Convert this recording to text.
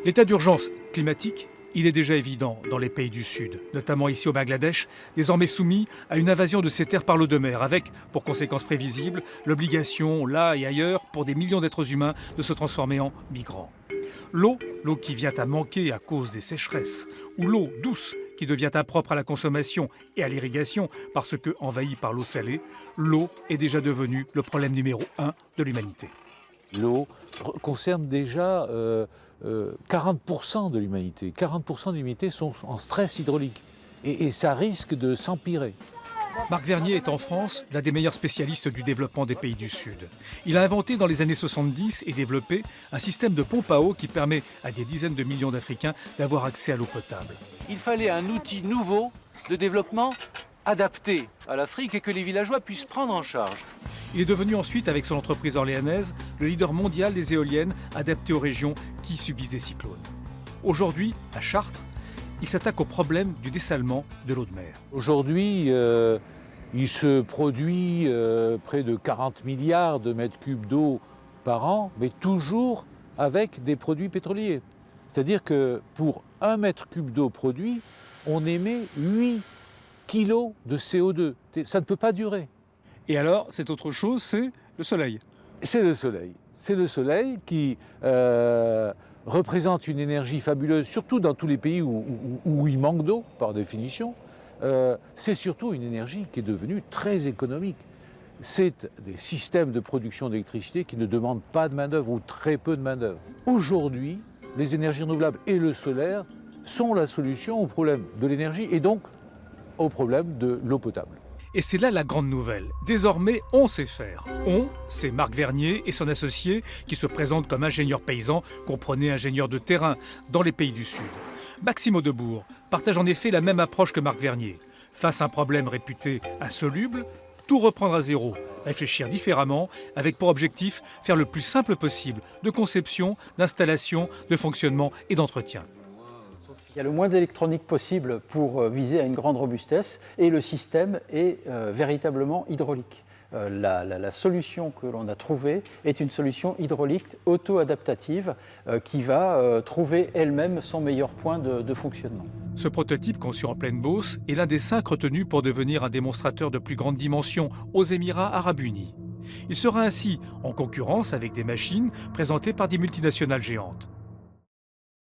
L'état d'urgence climatique, il est déjà évident dans les pays du Sud, notamment ici au Bangladesh, désormais soumis à une invasion de ces terres par l'eau de mer, avec, pour conséquence prévisible, l'obligation, là et ailleurs, pour des millions d'êtres humains, de se transformer en migrants. L'eau qui vient à manquer à cause des sécheresses, ou l'eau douce qui devient impropre à la consommation et à l'irrigation parce que envahie par l'eau salée, l'eau est déjà devenue le problème numéro 1 de l'humanité. L'eau concerne déjà 40% de l'humanité. 40% de l'humanité sont en stress hydraulique et ça risque de s'empirer. Marc Vernier est en France l'un des meilleurs spécialistes du développement des pays du Sud. Il a inventé dans les années 70 et développé un système de pompe à eau qui permet à des dizaines de millions d'Africains d'avoir accès à l'eau potable. Il fallait un outil nouveau de développement adapté à l'Afrique et que les villageois puissent prendre en charge. Il est devenu ensuite, avec son entreprise orléanaise, le leader mondial des éoliennes adaptées aux régions qui subissent des cyclones. Aujourd'hui, à Chartres, il s'attaque au problème du dessalement de l'eau de mer. Aujourd'hui, il se produit près de 40 milliards de mètres cubes d'eau par an, mais toujours avec des produits pétroliers. C'est-à-dire que pour 1 mètre cube d'eau produit, on émet 8 kilos de CO2. Ça ne peut pas durer. Et alors, cette autre chose, c'est le soleil. C'est le soleil. C'est le soleil qui représente une énergie fabuleuse, surtout dans tous les pays où il manque d'eau, par définition. C'est surtout une énergie qui est devenue très économique. C'est des systèmes de production d'électricité qui ne demandent pas de main-d'œuvre ou très peu de main-d'œuvre. Aujourd'hui, les énergies renouvelables et le solaire sont la solution au problème de l'énergie et donc au problème de l'eau potable. Et c'est là la grande nouvelle. Désormais, on sait faire. On, c'est Marc Vernier et son associé qui se présentent comme ingénieurs paysans, comprenez ingénieurs de terrain, dans les pays du Sud. Maxime Audebourg partage en effet la même approche que Marc Vernier. Face à un problème réputé insoluble, tout reprendre à zéro, réfléchir différemment, avec pour objectif faire le plus simple possible de conception, d'installation, de fonctionnement et d'entretien. Il y a le moins d'électronique possible pour viser à une grande robustesse et le système est véritablement hydraulique. La solution que l'on a trouvée est une solution hydraulique auto-adaptative qui va trouver elle-même son meilleur point de fonctionnement. Ce prototype conçu en pleine Beauce est l'un des 5 retenus pour devenir un démonstrateur de plus grande dimension aux Émirats arabes unis. Il sera ainsi en concurrence avec des machines présentées par des multinationales géantes.